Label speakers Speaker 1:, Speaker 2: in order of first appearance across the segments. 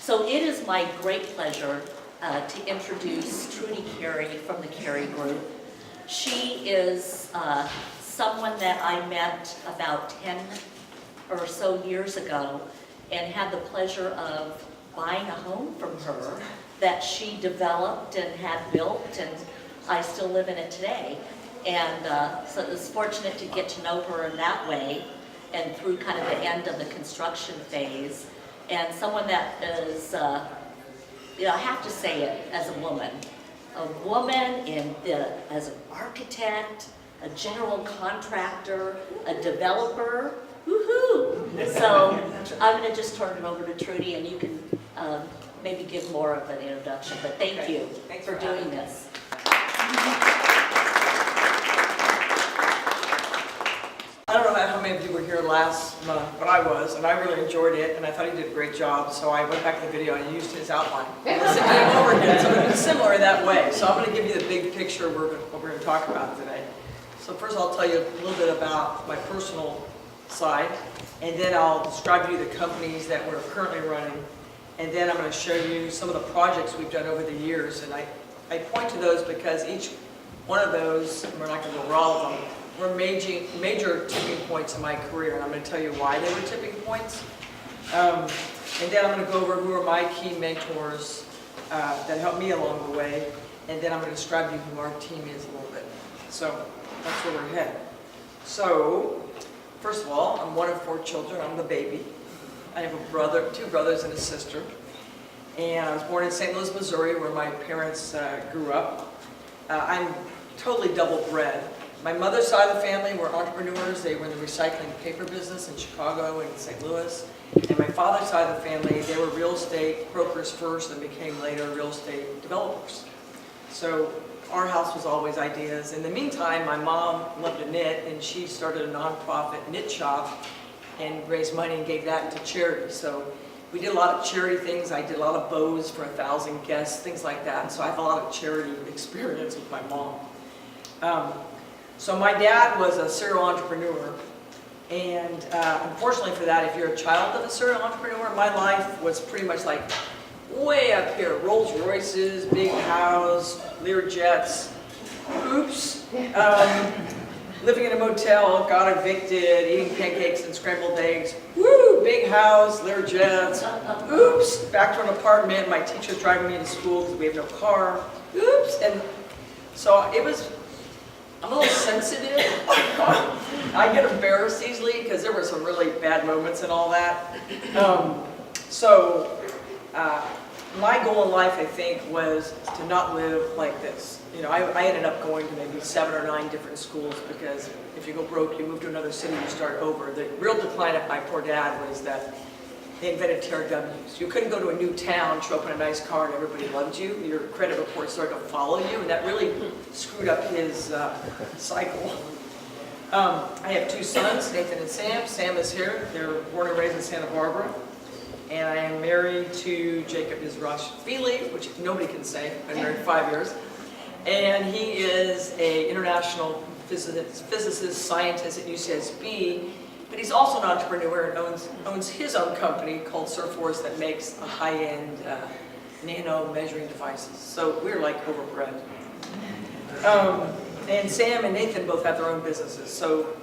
Speaker 1: So it is my great pleasure to introduce Trudi Carey from the Carey Group. She is someone that I met about 10 or so years ago and had the pleasure of buying a home from her that she developed and had built, and I still live in it today. And so it was fortunate to get to know her in that way and through kind of the end of the construction phase. And someone that is, you know, I have to say it, as a woman as an architect, a general contractor, a developer, woohoo! So I'm going to just turn it over to Trudi, and you can maybe give more of an introduction. But thank you for doing this.
Speaker 2: I don't know how many of you were here last month, but I was, and I really enjoyed it, and I thought he did a great job, so I went back to the video and used his outline. Listened to him over again, so it was similar in that way. So I'm going to give you the big picture of what we're going to talk about today. So first I'll tell you a little bit about my personal side, and then I'll describe to you the companies that we're currently running, and then I'm going to show you some of the projects we've done over the years. And I point to those because each one of those, and we're not going to go over all of them, were major tipping points in my career, and I'm going to tell you why they were tipping points. And then I'm going to go over who are my key mentors that helped me along the way, and then I'm going to describe to you who our team is a little bit. So that's where we're headed. So first of all, I'm one of 4 children. I'm the baby. I have a brother, 2 brothers and a sister. And I was born in San Luis, Missouri, where my parents grew up. I'm totally double-bred. My mother's side of the family were entrepreneurs. They were in the recycling paper business in Chicago and St. Louis. And my father's side of the family, they were real estate brokers first and became later real estate developers. So our house was always ideas. In the meantime, my mom loved to knit, and she started a nonprofit knit shop and raised money and gave that to charity. So we did a lot of charity things. I did a lot of bows for 1,000 guests, things like that. So I have a lot of charity experience with my mom. So my dad was a serial entrepreneur, and unfortunately for that, if you're a child of a serial entrepreneur, my life was pretty much like way up here. Rolls Royces, big house, Lear jets, oops, living in a motel, got evicted, eating pancakes and scrambled eggs, woo, big house, Lear jets, oops, back to an apartment, my teacher's driving me to school because we have no car, oops, and so it was, I'm a little sensitive. I get embarrassed easily because there were some really bad moments and all that. My goal in life, I think, was to not live like this. You know, I ended up going to maybe 7 or 9 different schools because if you go broke, you move to another city, you start over. The real decline of my poor dad was that they invented TRWs. You couldn't go to a new town, show up in a nice car, and everybody loved you. Your credit report started to follow you, and that really screwed up his cycle. I have 2 sons, Nathan and Sam. Sam is here. They're born and raised in Santa Barbara. And I am married to Jacob Izrashvili, which nobody can say. I've been married 5 years. And he is an international physicist, scientist at UCSB. But he's also an entrepreneur and owns his own company called Surfforce that makes a high-end nano measuring devices. So we're like overbred. And Sam and Nathan both have their own businesses, so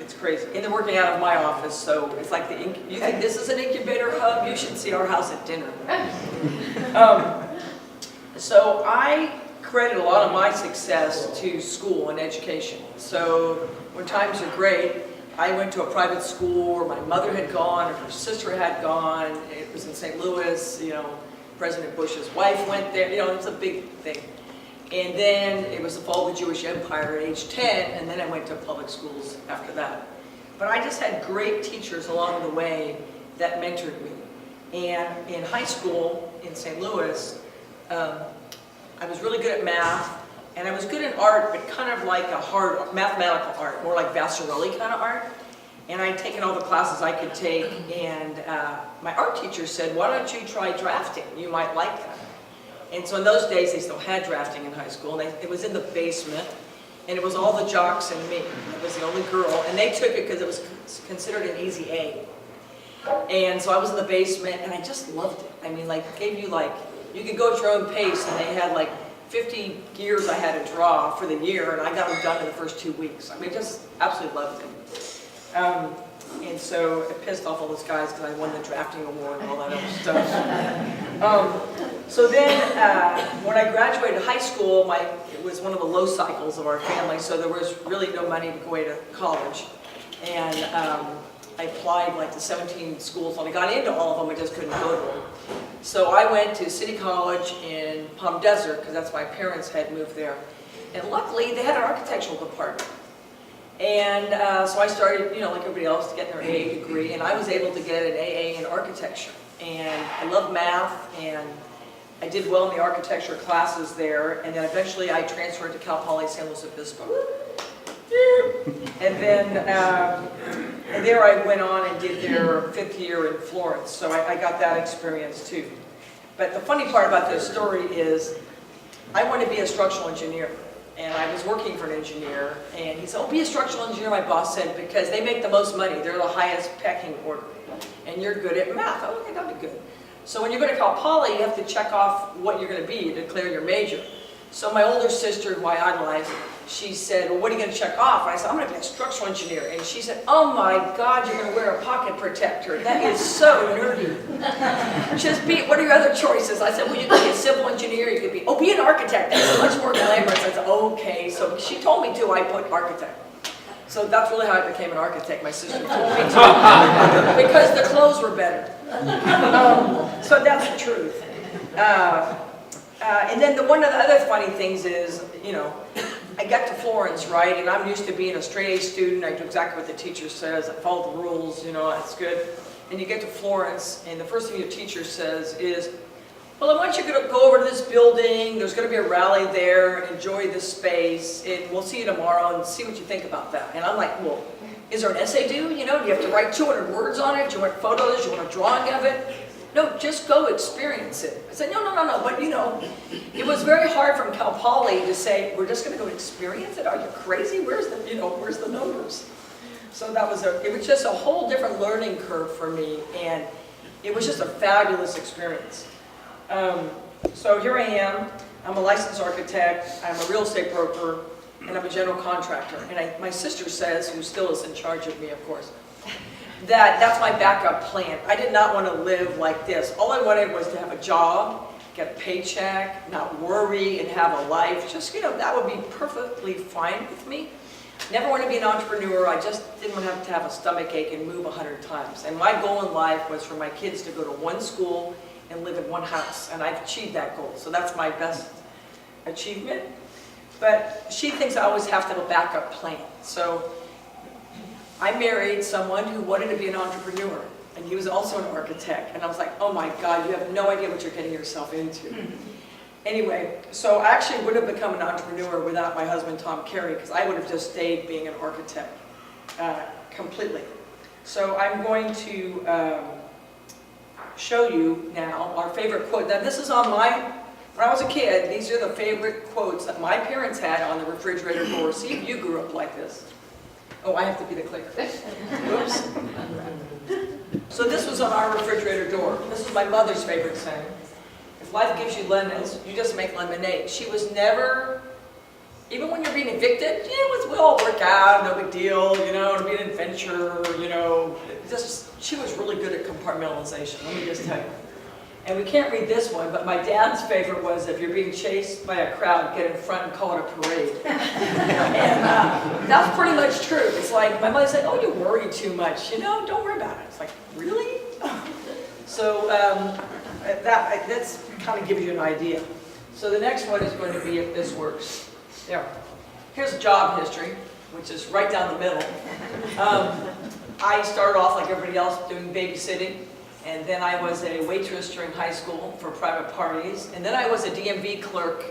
Speaker 2: it's crazy. And they're working out of my office, so it's like you think this is an incubator hub? You should see our house at dinner. So I credit a lot of my success to school and education. So when times are great, I went to a private school where my mother had gone, or her sister had gone. It was in St. Louis, you know, President Bush's wife went there, you know, it was a big thing. And then it was the fall of the Jewish Empire at age 10, and then I went to public schools after that. But I just had great teachers along the way that mentored me. And in high school in St. Louis, I was really good at math, and I was good in art, but kind of like a hard mathematical art, more like Vassarelli kind of art. And I'd taken all the classes I could take, and my art teacher said, why don't you try drafting? You might like that. And so in those days, they still had drafting in high school, and it was in the basement, and it was all the jocks and me. I was the only girl, and they took it because it was considered an easy A. And so I was in the basement, and I just loved it. I mean, like, gave you like, you could go at your own pace, and they had like 50 gears I had to draw for the year, and I got them done in the first 2 weeks. I mean, just absolutely loved it. And so it pissed off all those guys because I won the drafting award and all that other stuff. So then, when I graduated high school, it was one of the low cycles of our family, so there was really no money to go away to college. And I applied like to 17 schools, and I got into all of them, I just couldn't go to them. So I went to City College in Palm Desert, because that's my parents had moved there. And luckily, they had an architectural department. And so I started, you know, like everybody else, getting their AA degree, and I was able to get an AA in architecture. And I love math, and I did well in the architecture classes there, and then eventually I transferred to Cal Poly San Luis Obispo. And then, and there I went on and did their 5th year in Florence, so I got that experience too. But the funny part about this story is, I wanted to be a structural engineer. And I was working for an engineer, and he said, oh, be a structural engineer, my boss said, because they make the most money. They're the highest pecking order. And you're good at math. Oh, okay, that'd be good. So when you go to Cal Poly, you have to check off what you're going to be. You declare your major. So my older sister, who I idolized, she said, well, what are you going to check off? And I said, I'm going to be a structural engineer. And she said, oh my God, you're going to wear a pocket protector. That is so nerdy. Just be, what are your other choices? I said, well, you could be a civil engineer. You could be, oh, be an architect. That's much more glamorous. I said, okay. So she told me to, I put architect. So that's really how I became an architect. My sister told me to, because the clothes were better. So that's the truth. And then one of the other funny things is, you know, I got to Florence, right, and I'm used to being a straight A student. I do exactly what the teacher says. I follow the rules, you know, that's good. And you get to Florence, and the first thing your teacher says is, well, I want you to go over to this building. There's going to be a rally there. Enjoy this space, and we'll see you tomorrow and see what you think about that. And I'm like, well, is there an essay due? You know, do you have to write 200 words on it? Do you want photos? Do you want a drawing of it? No, just go experience it. I said, no. But you know, it was very hard from Cal Poly to say, we're just going to go experience it? Are you crazy? Where's the numbers? So it was just a whole different learning curve for me, and it was just a fabulous experience. So here I am. I'm a licensed architect. I'm a real estate broker, and I'm a general contractor. And my sister says, who still is in charge of me, of course, that's my backup plan. I did not want to live like this. All I wanted was to have a job, get a paycheck, not worry, and have a life. Just, you know, that would be perfectly fine with me. Never want to be an entrepreneur. I just didn't want to have a stomach ache and move 100 times. And my goal in life was for my kids to go to one school and live in one house. And I've achieved that goal. So that's my best achievement. But she thinks I always have to have a backup plan. So I married someone who wanted to be an entrepreneur, and he was also an architect. And I was like, oh my God, you have no idea what you're getting yourself into. Anyway, so I actually would have become an entrepreneur without my husband, Tom Carey, because I would have just stayed being an architect completely. So I'm going to show you now our favorite quote. Now this is on when I was a kid, these are the favorite quotes that my parents had on the refrigerator door. See if you grew up like this. Oh, I have to be the clicker. Oops. So this was on our refrigerator door. This is my mother's favorite saying. If life gives you lemons, you just make lemonade. She was never, even when you're being evicted, we'll all work out, no big deal, you know, it'll be an adventure, you know. She was really good at compartmentalization, let me just tell you. And we can't read this one, but my dad's favorite was, if you're being chased by a crowd, get in front and call it a parade. And that's pretty much true. It's like, my mother said, oh, you worry too much, you know, don't worry about it. It's like, really? So that's kind of gives you an idea. So the next one is going to be, if this works. There. Here's a job history, which is right down the middle. I started off like everybody else doing babysitting. And then I was a waitress during high school for private parties. And then I was a DMV clerk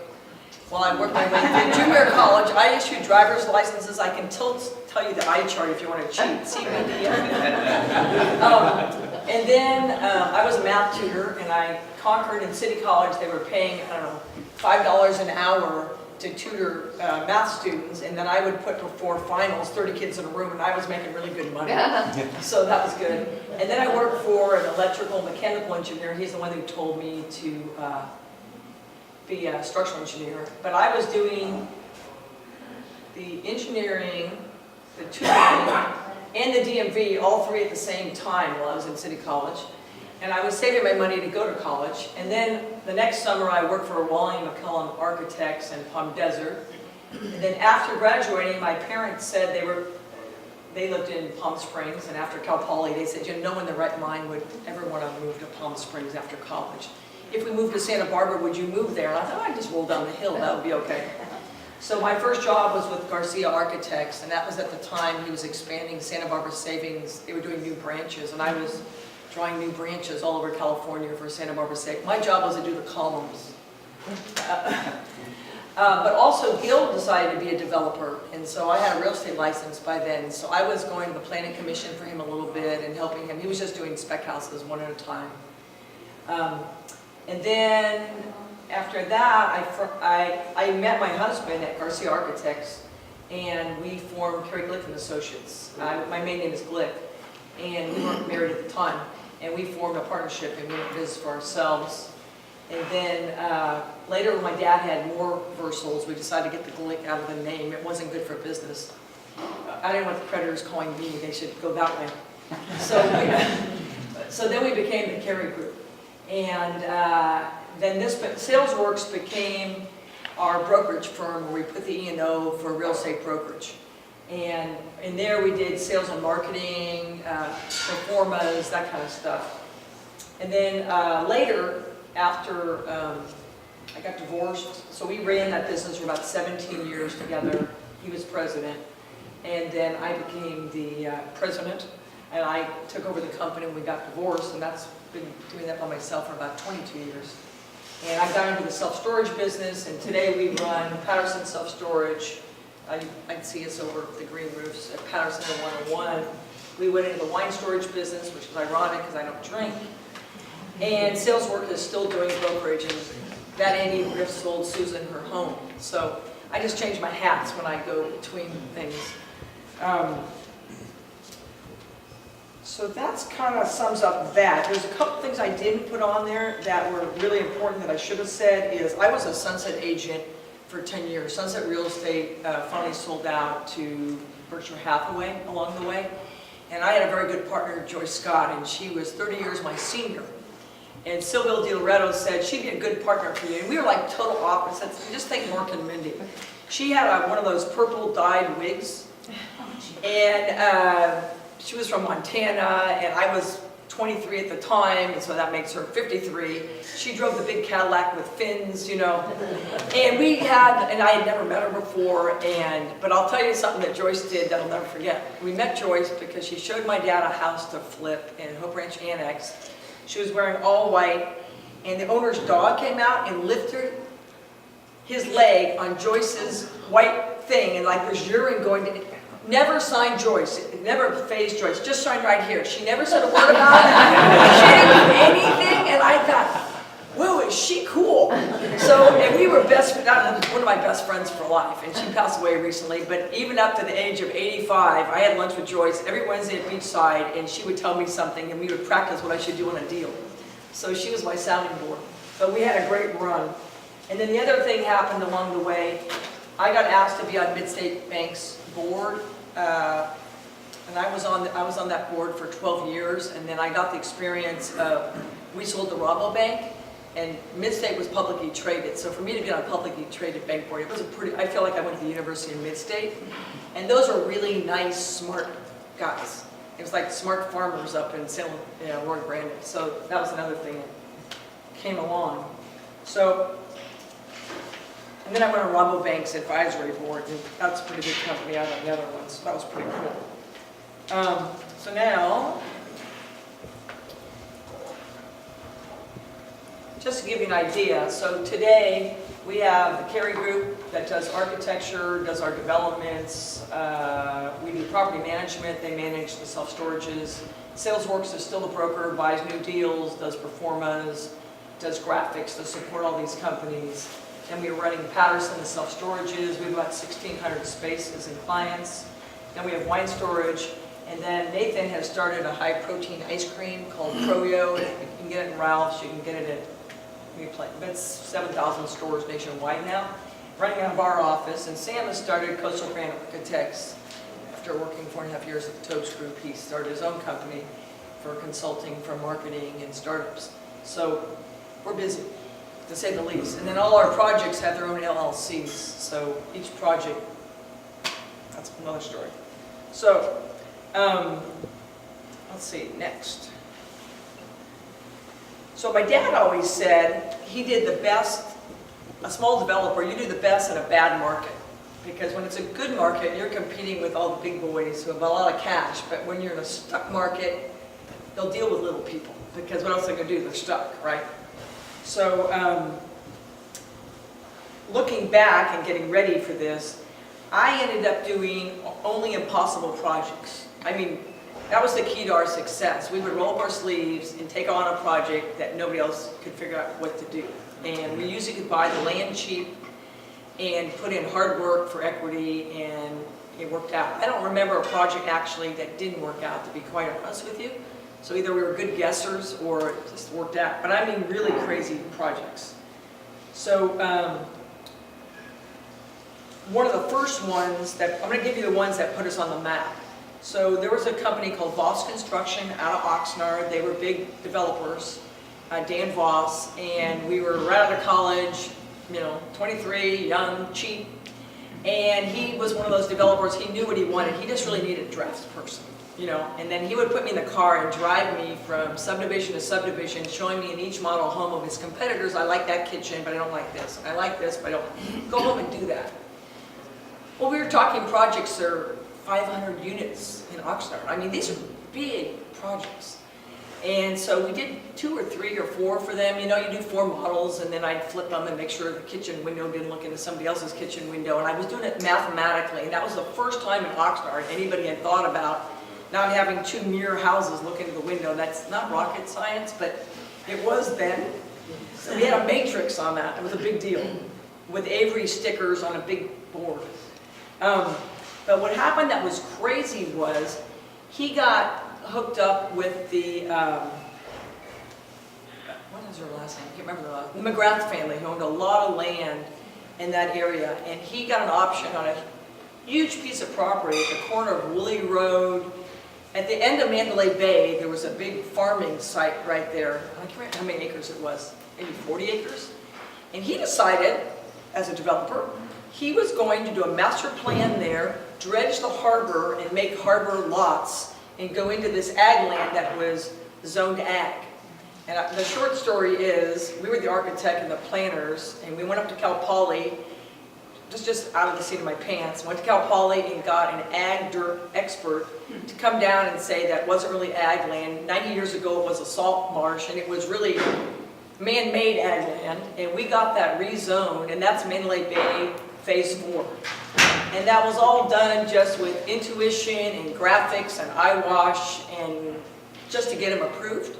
Speaker 2: while I worked my way through junior college. I issued driver's licenses. I can tell you the eye chart if you want to cheat. CBD. And then I was a math tutor, and I conquered in City College. They were paying, I don't know, $5 an hour to tutor math students, and then I would put before finals 30 kids in a room, and I was making really good money. So that was good. And then I worked for an electrical mechanical engineer. He's the one who told me to be a structural engineer. But I was doing the engineering, the tutoring, and the DMV, all three at the same time while I was in City College. And I was saving my money to go to college. And then the next summer I worked for Walling & McCullum Architects in Palm Desert. And then after graduating, my parents said they lived in Palm Springs, and after Cal Poly, they said, no one in their right mind would ever want to move to Palm Springs after college. If we moved to Santa Barbara, would you move there? And I thought, I'd just roll down the hill, that would be okay. So my first job was with Garcia Architects, and that was at the time he was expanding Santa Barbara Savings. They were doing new branches, and I was drawing new branches all over California for Santa Barbara Savings. My job was to do the columns. But also Gil decided to be a developer, and so I had a real estate license by then. So I was going to the planning commission for him a little bit and helping him. He was just doing spec houses one at a time. And then after that, I met my husband at Garcia Architects, and we formed Carey Glick and Associates. My main name is Glick, and we weren't married at the time. And we formed a partnership and we went business for ourselves. And then later, when my dad had more Versals, we decided to get the Glick out of the name. It wasn't good for business. I didn't want the creditors calling me. They should go that way. So then we became the Carey Group. And then Salesworks became our brokerage firm where we put the E&O for real estate brokerage. And in there we did sales and marketing, performas, that kind of stuff. And then later, after I got divorced, so we ran that business for about 17 years together. He was president. And then I became the president, and I took over the company when we got divorced, and that's been doing that by myself for about 22 years. And I got into the self-storage business, and today we run Patterson Self-Storage. I'd see us over the green roofs at Patterson and 101. We went into the wine storage business, which is ironic because I don't drink. And Salesworks is still doing brokerage, and that Andy Griff sold Susan her home. So I just change my hats when I go between things. So that's kind of sums up that. There's a couple things I didn't put on there that were really important that I should have said is I was a Sunset agent for 10 years. Sunset Real Estate finally sold out to Berkshire Hathaway along the way. And I had a very good partner, Joyce Scott, and she was 30 years my senior. And Sylvia Di said she'd be a good partner for you. And we were like total opposites. Just think Mark and Mindy. She had one of those purple dyed wigs. And she was from Montana, and I was 23 at the time, and so that makes her 53. She drove the big Cadillac with fins, you know. And I had never met her before, but I'll tell you something that Joyce did that I'll never forget. We met Joyce because she showed my dad a house to flip in Hope Ranch Annex. She was wearing all white, and the owner's dog came out and lifted his leg on Joyce's white thing, and like there's urine going to... Never signed Joyce. It never phased Joyce. Just signed right here. She never said a word about it. She didn't do anything, and I thought, whoa, is she cool? So, and we were one of my best friends for life, and she passed away recently, but even up to the age of 85, I had lunch with Joyce every Wednesday at Beachside, and she would tell me something, and we would practice what I should do on a deal. So she was my sounding board. But we had a great run. And then the other thing happened along the way. I got asked to be on Midstate Bank's board. And I was on that board for 12 years, and then I got the experience of, we sold the Rabobank, and Midstate was publicly traded. So for me to be on a publicly traded bank board, it was I feel like I went to the University of Midstate. And those are really nice, smart guys. It was like smart farmers up in Salem, Roy Brandon. So that was another thing that came along. So, and then I went on Rabobank's advisory board, and that's a pretty big company out of the other ones. So that was pretty cool. So now, just to give you an idea, so today we have the Carey Group that does architecture, does our developments, we do property management, they manage the self-storages. Salesworks is still the broker, buys new deals, does performas, does graphics to support all these companies. Then we were running Patterson, the self-storages. We have about 1,600 spaces and clients. Then we have wine storage. And then Nathan has started a high-protein ice cream called Froyo. You can get it in Ralph's. You can get it at, that's 7,000 stores nationwide now. Running out of our office. And Sam has started Coastal Grand Architects. After working 4.5 years at the Tobes Group, he started his own company for consulting, for marketing, and startups. So we're busy, to say the least. And then all our projects have their own LLCs. So each project, that's another story. So, let's see, next. So my dad always said he did the best, a small developer, you do the best in a bad market. Because when it's a good market, you're competing with all the big boys who have a lot of cash. But when you're in a stuck market, they'll deal with little people. Because what else are they going to do? They're stuck, right? So looking back and getting ready for this, I ended up doing only impossible projects. I mean, that was the key to our success. We would roll up our sleeves and take on a project that nobody else could figure out what to do. And we usually could buy the land cheap and put in hard work for equity, and it worked out. I don't remember a project actually that didn't work out, to be quite honest with you. So either we were good guessers or it just worked out. But I mean really crazy projects. So one of the first ones that, I'm going to give you the ones that put us on the map. So there was a company called Voss Construction out of Oxnard. They were big developers, Dan Voss, and we were right out of college, 23, young, cheap. And he was one of those developers, he knew what he wanted. He just really needed a draftsperson, And then he would put me in the car and drive me from subdivision to subdivision, showing me in each model home of his competitors. I like that kitchen, but I don't like this. I like this, but I don't. Go home and do that. Well, we were talking projects that are 500 units in Oxnard. I mean, these are big projects. And so we did 2 or 3 or 4 for them. You do 4 models, and then I'd flip them and make sure the kitchen window didn't look into somebody else's kitchen window. And I was doing it mathematically. And that was the first time in Oxnard anybody had thought about not having 2 mirror houses look into the window. That's not rocket science, but it was then. So we had a matrix on that. It was a big deal, with Avery stickers on a big board. But what happened that was crazy was he got hooked up with the, what is her last name? I can't remember the McGrath family, who owned a lot of land in that area. And he got an option on a huge piece of property at the corner of Woolley Road. At the end of Mandalay Bay, there was a big farming site right there. I can't remember how many acres it was, maybe 40 acres. And he decided, as a developer, he was going to do a master plan there, dredge the harbor and make harbor lots and go into this ag land that was zoned ag. And the short story is, we were the architect and the planners, and we went up to Cal Poly, just out of the seat of my pants, went to Cal Poly and got an ag dirt expert to come down and say that wasn't really ag land. 90 years ago it was a salt marsh, and it was really man-made ag land, and we got that rezoned, and that's Mandalay Bay Phase 4. And that was all done just with intuition and graphics and eyewash and just to get them approved.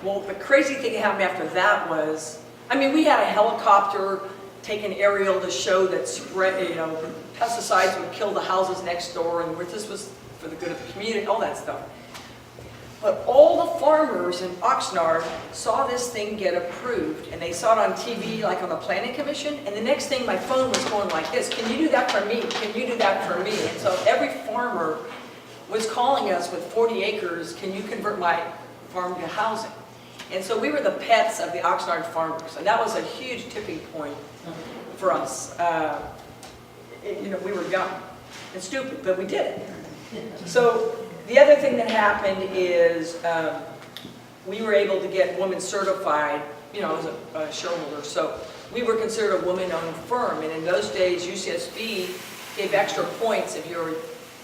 Speaker 2: Well, the crazy thing that happened after that was, we had a helicopter take an aerial to show that pesticides would kill the houses next door, and this was for the good of the community, all that stuff. But all the farmers in Oxnard saw this thing get approved, and they saw it on TV, like on the Planning Commission, and the next thing my phone was going like this: can you do that for me? Can you do that for me? And so every farmer was calling us with 40 acres, can you convert my farm to housing? And so we were the pets of the Oxnard farmers, and that was a huge tipping point for us. We were young and stupid, but we did it. So the other thing that happened is we were able to get women certified, as a shareholder. So we were considered a woman-owned firm, and in those days, UCSB gave extra points if you're a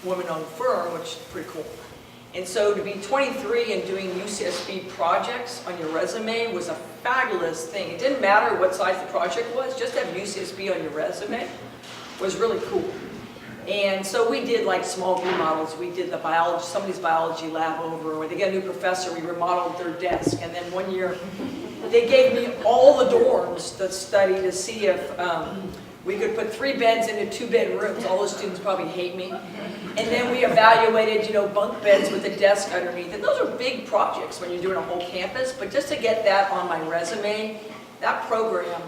Speaker 2: woman-owned firm, which is pretty cool. And so to be 23 and doing UCSB projects on your resume was a fabulous thing. It didn't matter what size the project was, just to have UCSB on your resume was really cool. And so we did like small remodels. We did the biology, somebody's biology lab over, or they got a new professor, we remodeled their desk. And then one year they gave me all the dorms to study to see if we could put 3 beds into 2-bed rooms. All those students probably hate me. And then we evaluated, you know, bunk beds with a desk underneath. And those are big projects when you're doing a whole campus. But just to get that on my resume, that program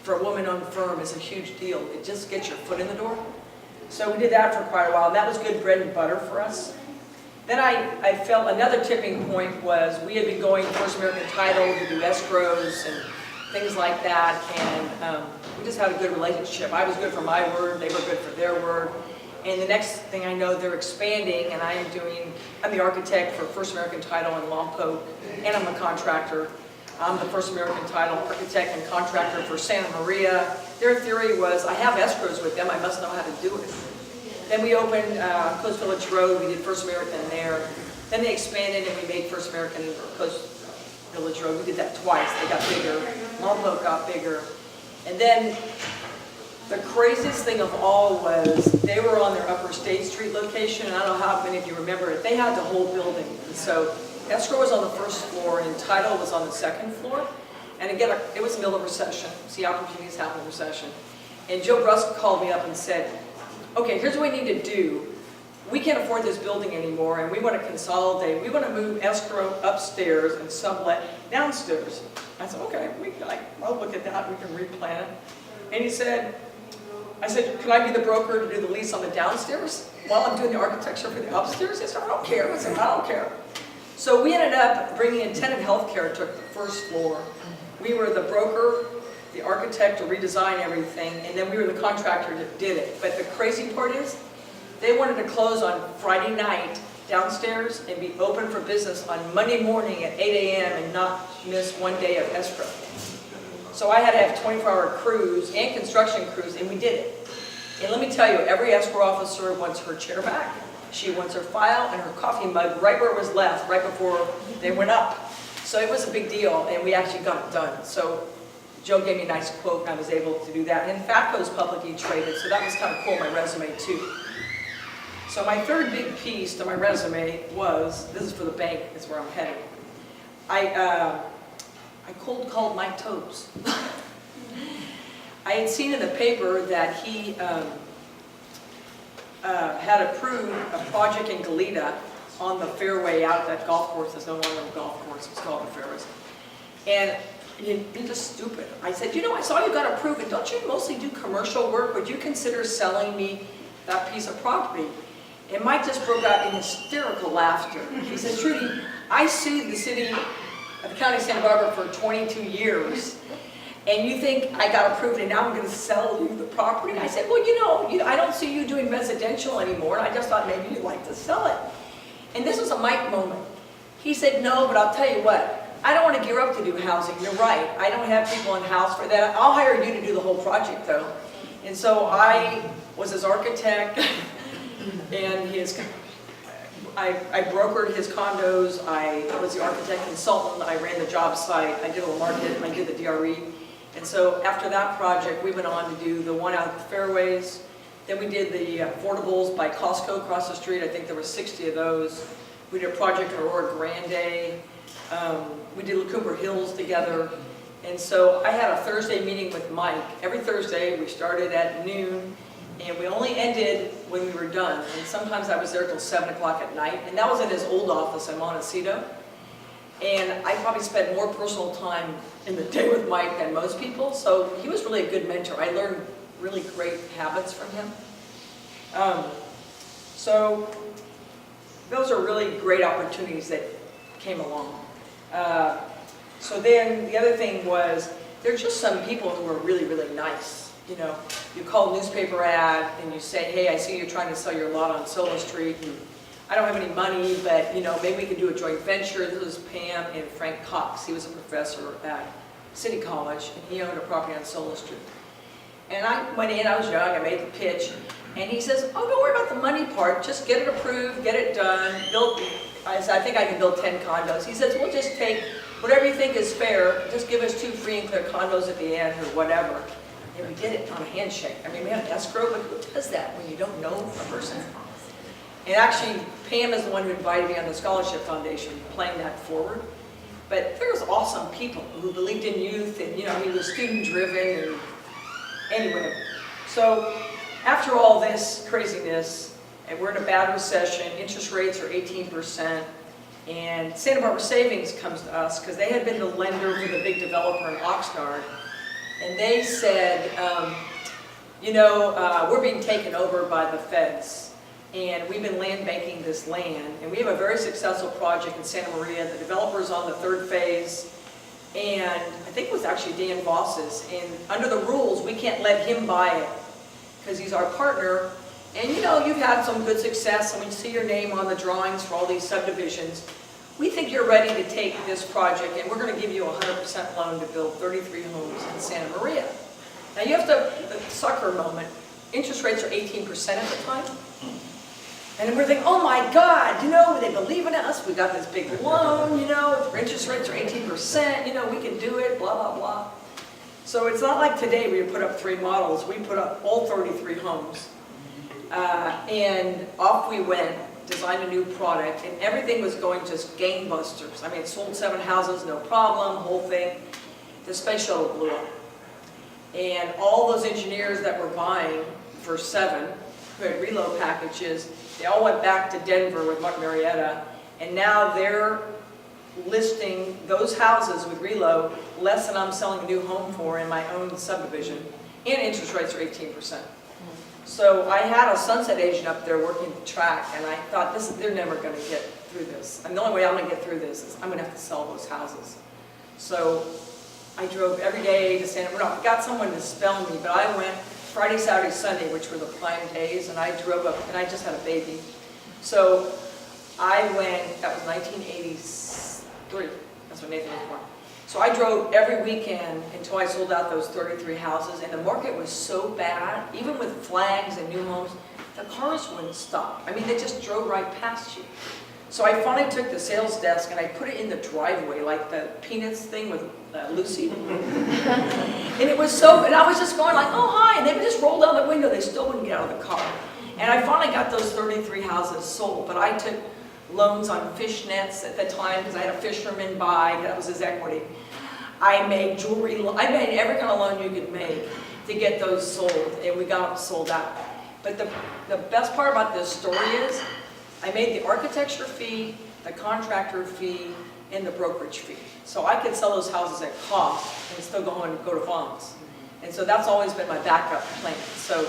Speaker 2: for a woman-owned firm is a huge deal. It just gets your foot in the door. So we did that for quite a while. And that was good bread and butter for us. Then I felt another tipping point was we had been going First American Title to do escrows and things like that. And we just had a good relationship. I was good for my word. They were good for their word. And the next thing I know, they're expanding, and I'm the architect for First American Title in Lompoc, and I'm a contractor. I'm the First American Title architect and contractor for Santa Maria. Their theory was, I have escrows with them, I must know how to do it. Then we opened Coast Village Road, we did First American there. Then they expanded and we made First American Coast Village Road. We did that twice, they got bigger. Lompoc got bigger. And then the craziest thing of all was they were on their Upper State Street location, and I don't know how many of you remember it. They had the whole building. And so escrow was on the first floor and title was on the second floor. And again, it was the middle of recession. See, opportunities happen in recession. And Joe Brusk called me up and said, okay, here's what we need to do. We can't afford this building anymore, and we want to consolidate. We want to move escrow upstairs and sublet downstairs. I said, okay, I'll look at that. We can replan it. And he said, I said, can I be the broker to do the lease on the downstairs while I'm doing the architecture for the upstairs? He said, I don't care. I said, I don't care. So we ended up bringing in Tenet Healthcare to the first floor. We were the broker, the architect to redesign everything, and then we were the contractor that did it. But the crazy part is, they wanted to close on Friday night downstairs and be open for business on Monday morning at 8 a.m. and not miss one day of escrow. So I had to have 24-hour crews and construction crews, and we did it. And let me tell you, every escrow officer wants her chair back. She wants her file and her coffee mug right where it was left, right before they went up. So it was a big deal, and we actually got it done. So Joe gave me a nice quote, and I was able to do that. And FATCO's publicly traded, so that was kind of cool on my resume, too. So my third big piece to my resume was, this is for the bank, is where I'm headed. I cold called Mike Tobes. I had seen in the paper that he had approved a project in Goleta on the fairway out that golf course. There's no longer a golf course, it's called the Fairways. And he's just stupid. I said, you know, I saw you got approved, and don't you mostly do commercial work? Would you consider selling me that piece of property? And Mike just broke out in hysterical laughter. He said, Trudy, I sued the city of the county of Santa Barbara for 22 years, and you think I got approved and now I'm going to sell you the property? I said, well, you know, I don't see you doing residential anymore, and I just thought maybe you'd like to sell it. And this was a Mike moment. He said, no, but I'll tell you what, I don't want to gear up to do housing. You're right. I don't have people in house for that. I'll hire you to do the whole project, though. And so I was his architect, and I brokered his condos. I was the architect consultant. I ran the job site. I did a market, and I did the DRE. And so after that project, we went on to do the one out at the Fairways. Then we did the affordables by Costco across the street. I think there were 60 of those. We did a project in Aurora Grande. We did La Cooper Hills together. And so I had a Thursday meeting with Mike. Every Thursday, we started at noon, and we only ended when we were done. And sometimes I was there till 7 o'clock at night. And that was in his old office in Montecito. And I probably spent more personal time in the day with Mike than most people. So he was really a good mentor. I learned really great habits from him. So those are really great opportunities that came along. So then the other thing was, there's just some people who are really, really nice. You know, you call a newspaper ad and you say, hey, I see you're trying to sell your lot on Solo Street, and I don't have any money, but you know, maybe we can do a joint venture. This was Pam and Frank Cox. He was a professor at City College, and he owned a property on Solo Street. And I went in, I was young, I made the pitch, and he says, oh, don't worry about the money part, just get it approved, get it done, build. I said, I think I can build 10 condos. He says, we'll just take whatever you think is fair, just give us 2 free and clear condos at the end or whatever. And we did it on a handshake. I mean, we had an escrow, but who does that when you don't know a person? And actually, Pam is the one who invited me on the Scholarship Foundation, playing that forward. But there was awesome people who believed in youth, and he was student-driven, and anyway. So after all this craziness, and we're in a bad recession, interest rates are 18%, and Santa Barbara Savings comes to us because they had been the lender for the big developer in Oxnard, and they said, we're being taken over by the feds, and we've been land banking this land, and we have a very successful project in Santa Maria. The developer's on the 3rd phase, and I think it was actually Dan Voss's, and under the rules, we can't let him buy it because he's our partner. And you've had some good success, and we see your name on the drawings for all these subdivisions. We think you're ready to take this project, and we're going to give you a 100% loan to build 33 homes in Santa Maria. Now you have to, the sucker moment, interest rates are 18% at the time. And we're thinking, oh my God, they believe in us, we got this big loan, our interest rates are 18%, we can do it, blah, blah, blah. So it's not like today where you put up 3 models, we put up all 33 homes. And off we went, designed a new product, and everything was going just gangbusters. I mean, it sold 7 houses, no problem, whole thing. The space shuttle blew up. And all those engineers that were buying for 7, who had reload packages, they all went back to Denver with Mark Marietta, and now they're listing those houses with reload less than I'm selling a new home for in my own subdivision, and interest rates are 18%. So I had a Sunset agent up there working the track, and I thought, they're never going to get through this. And the only way I'm going to get through this is I'm going to have to sell those houses. So I drove every day to Santa Maria. I got someone to spell me, but I went Friday, Saturday, Sunday, which were the prime days, and I drove up, and I just had a baby. So I went, that was 1983, that's when Nathan was born. So I drove every weekend until I sold out those 33 houses, and the market was so bad, even with flags and new homes, the cars wouldn't stop. I mean, they just drove right past you. So I finally took the sales desk and I put it in the driveway, like the Peanuts thing with Lucy. And it was and I was just going like, oh hi, and they would just roll down the window, they still wouldn't get out of the car. And I finally got those 33 houses sold, but I took loans on fishnets at the time because I had a fisherman buy, that was his equity. I made jewelry, I made every kind of loan you could make to get those sold, and we got them sold out. But the best part about this story is, I made the architecture fee, the contractor fee, and the brokerage fee. So I could sell those houses at cost and still go to Florence. And so that's always been my backup plan. So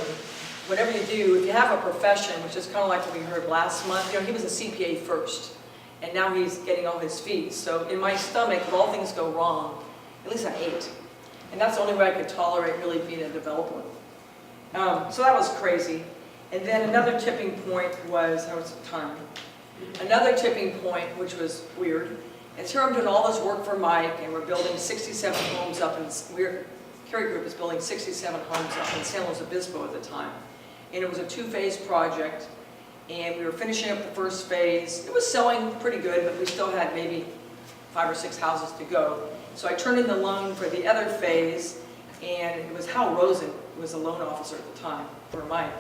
Speaker 2: whatever you do, if you have a profession, which is kind of like what we heard last month, he was a CPA first, and now he's getting all his fees. So in my stomach, if all things go wrong, at least I ate. And that's the only way I could tolerate really being a developer. So that was crazy. And then another tipping point was, how was the time? Another tipping point, which was weird, is here I'm doing all this work for Mike, and we're building 67 homes up, and Carey Group is building 67 homes up in San Luis Obispo at the time. And it was a 2-phase project, and we were finishing up the first phase. It was selling pretty good, but we still had maybe 5 or 6 houses to go. So I turned in the loan for the other phase, and it was Hal Rosen, who was a loan officer at the time for Mike.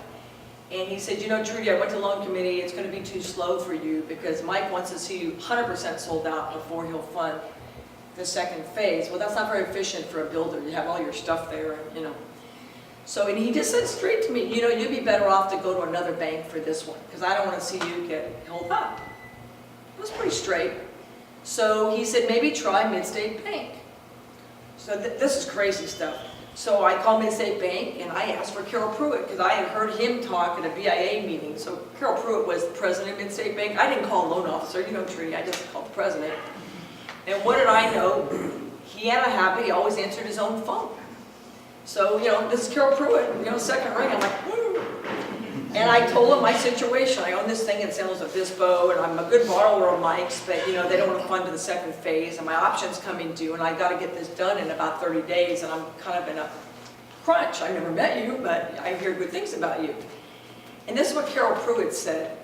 Speaker 2: And he said, Trudi, I went to loan committee, it's going to be too slow for you because Mike wants to see you 100% sold out before he'll fund the second phase. Well, that's not very efficient for a builder. You have all your stuff there, So, and he just said straight to me, you'd be better off to go to another bank for this one because I don't want to see you get held up. It was pretty straight. So he said, maybe try Midstate Bank. So this is crazy stuff. So I called Midstate Bank and I asked for Carol Pruitt because I had heard him talk at a BIA meeting. So Carol Pruitt was the president of Midstate Bank. I didn't call a loan officer, Trudi, I just called the president. And what did I know? He had a habit, he always answered his own phone. So, this is Carol Pruitt, second ring, I'm like, woo. And I told him my situation. I own this thing in San Luis Obispo, and I'm a good borrower of Mike's, but they don't want to fund to the second phase, and my option's coming due, and I got to get this done in about 30 days, and I'm kind of in a crunch. I never met you, but I hear good things about you. And this is what Carol Pruitt said.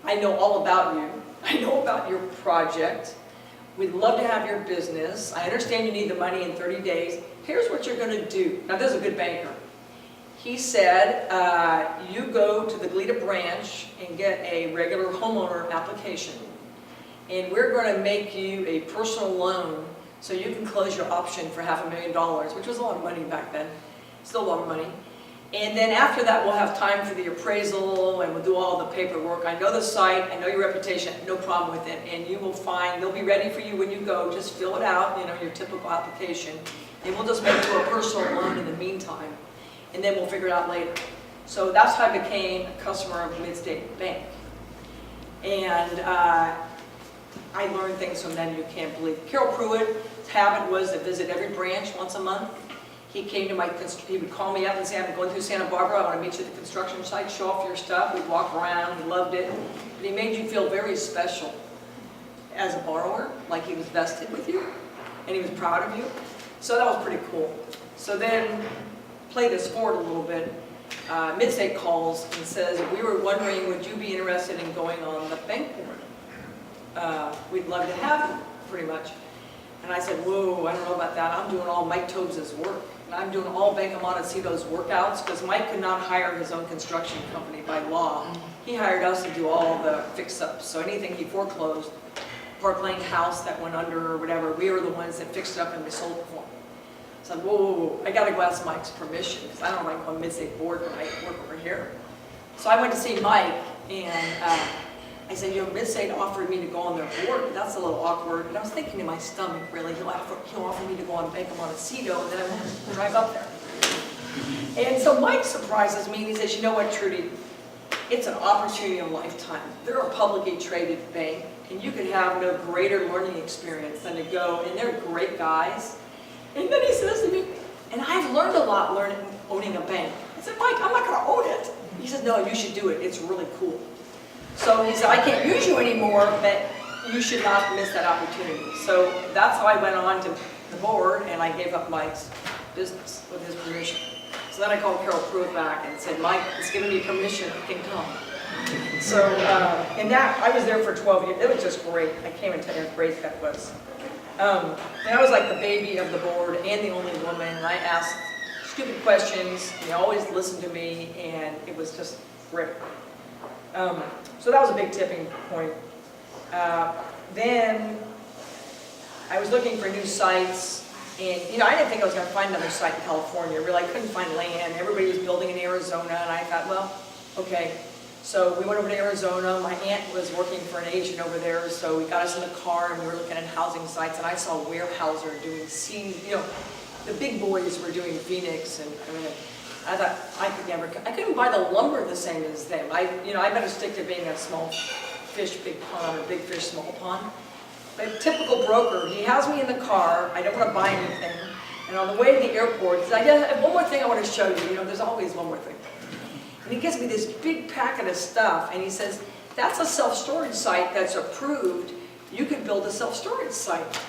Speaker 2: I know all about you. I know about your project. We'd love to have your business. I understand you need the money in 30 days. Here's what you're going to do. Now, this is a good banker. He said, you go to the Glida branch and get a regular homeowner application. and we're going to make you a personal loan so you can close your option for $500,000, which was a lot of money back then, still a lot of money. And then after that, we'll have time for the appraisal, and we'll do all the paperwork. I know the site, I know your reputation, no problem with it, and you will find, they'll be ready for you when you go. Just fill it out, you know, your typical application, and we'll just make you a personal loan in the meantime, and then we'll figure it out later. So that's how I became a customer of Mid-State Bank. And I learned things from them you can't believe. Carol Pruitt's habit was to visit every branch once a month. He came to he would call me up and say, I'm going through Santa Barbara, I want to meet you at the construction site, show off your stuff. We'd walk around, he loved it. But he made you feel very special as a borrower, like he was vested with you, and he was proud of you. So that was pretty cool. So then, play this forward a little bit. Mid-State calls and says, we were wondering, would you be interested in going on the bank board? We'd love to have you, pretty much. And I said, whoa, I don't know about that. I'm doing all Mike Tobes' work. And I'm doing all Bank of Montecito's workouts, because Mike could not hire his own construction company by law. He hired us to do all the fix-ups. So anything he foreclosed, Park Lane house that went under or whatever, we were the ones that fixed it up and we sold it for him. So I said, whoa, I got to go ask Mike's permission, because I don't like on Mid-State board when I work over here. So I went to see Mike, and I said, you know, Mid-State offered me to go on their board, but that's a little awkward. And I was thinking in my stomach, really, he'll offer me to go on Bank of Montecito, and then I won't drive up there. And so Mike surprises me, and he says, you know what, Trudy, it's an opportunity of a lifetime. They're a publicly traded bank, and you could have no greater learning experience than to go, and they're great guys. And then he says to me, and I've learned a lot owning a bank. I said, Mike, I'm not going to own it. He says, no, you should do it. It's really cool. So he said, I can't use you anymore, but you should not miss that opportunity. So that's how I went on to the board, and I gave up Mike's business with his permission. So then I called Carol Pruitt back and said, Mike has given me permission, I can come. So, and that, I was there for 12 years. It was just great. I can't even tell you how great that was. And I was like the baby of the board and the only woman. And I asked stupid questions. They always listened to me, and it was just great. So that was a big tipping point. Then I was looking for new sites, and you know, I didn't think I was going to find another site in California. Really, I couldn't find land. Everybody was building in Arizona, and I thought, well, okay. So we went over to Arizona. My aunt was working for an agent over there, so we got us in the car, and we were looking at housing sites, and I saw Weyerhaeuser doing you know, the big boys were doing Phoenix and everything. I thought I couldn't buy the lumber the same as them. I better stick to being a small fish, big pond, or big fish, small pond. But typical broker, he has me in the car. I don't want to buy anything. And on the way to the airport, he says, I have one more thing I want to show you. You know, there's always one more thing. And he gives me this big packet of stuff, and he says, that's a self-storage site that's approved. You could build a self-storage site.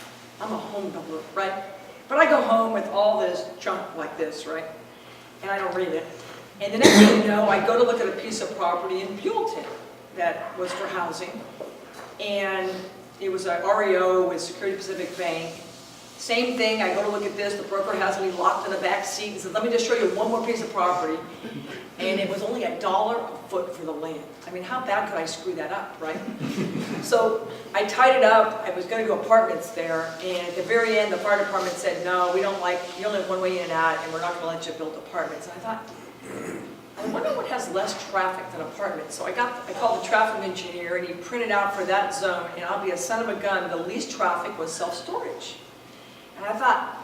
Speaker 2: I'm a home builder, right? But I go home with all this junk like this, right? And I don't read it. And the next thing you know, I go to look at a piece of property in Buellton that was for housing. And it was an REO with Security Pacific Bank. Same thing, I go to look at this, the broker has me locked in the back seat and says, let me just show you one more piece of property. And it was only $1 a foot for the land. I mean, how bad could I screw that up, right? So I tied it up, I was going to go apartments there, and at the very end, the fire department said, no, we don't like, you only have one way in and out, and we're not going to let you build apartments. And I thought, I wonder what has less traffic than apartments. So I called the traffic engineer, and he printed out for that zone, and I'll be a son of a gun, the least traffic was self-storage. And I thought,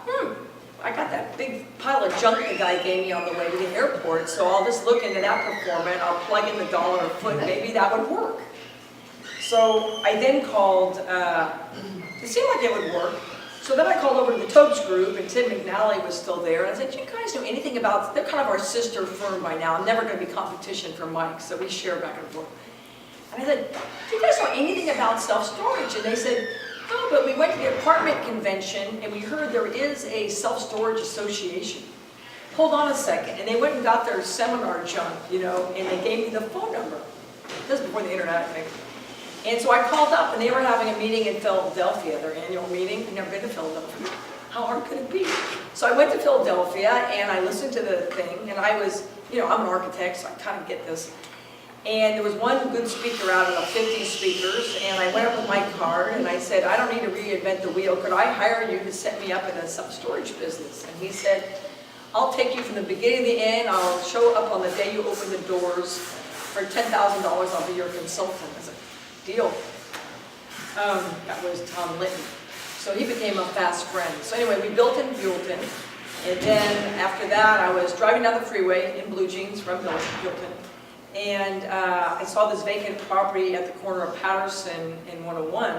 Speaker 2: I got that big pile of junk the guy gave me on the way to the airport, so I'll just look into that procurement, I'll plug in the $1 a foot, maybe that would work. So I then called, it seemed like it would work, so then I called over to the Tobes group, and Tim McNally was still there, and I said, do you guys know anything about, they're kind of our sister firm by now, I'm never going to be competition for Mike, so we share back and forth. And I said, do you guys know anything about self-storage? And they said, no, but we went to the apartment convention, and we heard there is a self-storage association. Hold on a second. And they went and got their seminar junk, you know, and they gave me the phone number. This is before the internet, I think. And so I called up, and they were having a meeting in Philadelphia, their annual meeting. I've never been to Philadelphia. How hard could it be? So I went to Philadelphia, and I listened to the thing, and I was, you know, I'm an architect, so I kind of get this. And there was one good speaker out of the 50 speakers, and I went up with my card and I said, I don't need to reinvent the wheel. Could I hire you to set me up in a self-storage business? And he said, I'll take you from the beginning to the end. I'll show up on the day you open the doors. For $10,000, I'll be your consultant. I said, deal. That was Tom Litton. So he became a fast friend. So anyway, we built in Buellton. And then after that, I was driving down the freeway in blue jeans from Buellton. And I saw this vacant property at the corner of Patterson and 101.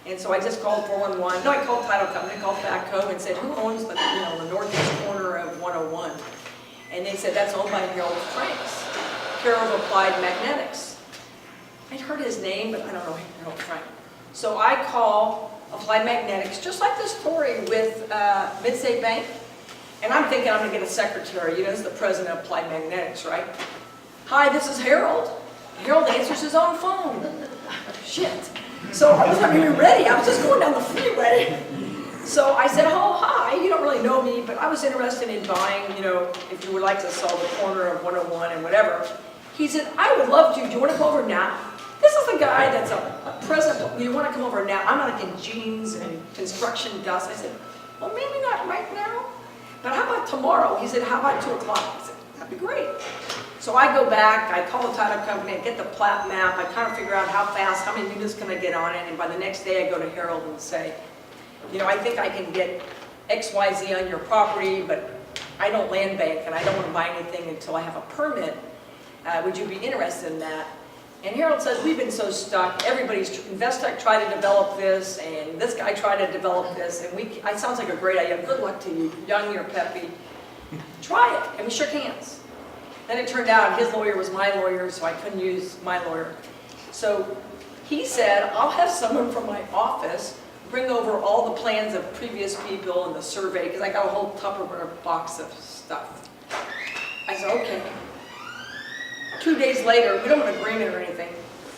Speaker 2: And so I just called 411. No, I called title company, called Backhoe and said, who owns the, the northeast corner of 101? And they said, that's owned by Harold Franks, Harold Applied Magnetics. I'd heard his name, but I don't know Harold Frank. So I call Applied Magnetics, just like this story with Mid-State Bank. And I'm thinking I'm going to get a secretary. This is the president of Applied Magnetics, right? Hi, this is Harold. Harold answers his own phone. Shit. So I wasn't even ready. I was just going down the freeway. So I said, oh, hi. You don't really know me, but I was interested in buying, if you would like to sell the corner of 101 and whatever. He said, I would love to. Do you want to come over now? This is the guy that's a president. You want to come over now? I'm like in jeans and construction dust. I said, well, maybe not right now. But how about tomorrow? He said, how about 2 o'clock? I said, that'd be great. So I go back, I call the title company, I get the plat map, I kind of figure out how fast, how many units can I get on it, and by the next day I go to Harold and say, I think I can get XYZ on your property, but I don't land bank and I don't want to buy anything until I have a permit. Would you be interested in that? And Harold says, we've been so stuck, Investec tried to develop this, and this guy tried to develop this, and it sounds like a great idea. Good luck to you, young, you're peppy. Try it, and we shook hands. Then it turned out his lawyer was my lawyer, so I couldn't use my lawyer. So he said, I'll have someone from my office bring over all the plans of previous people and the survey, because I got a whole Tupperware box of stuff. I said, okay. 2 days later, we don't have an agreement or anything,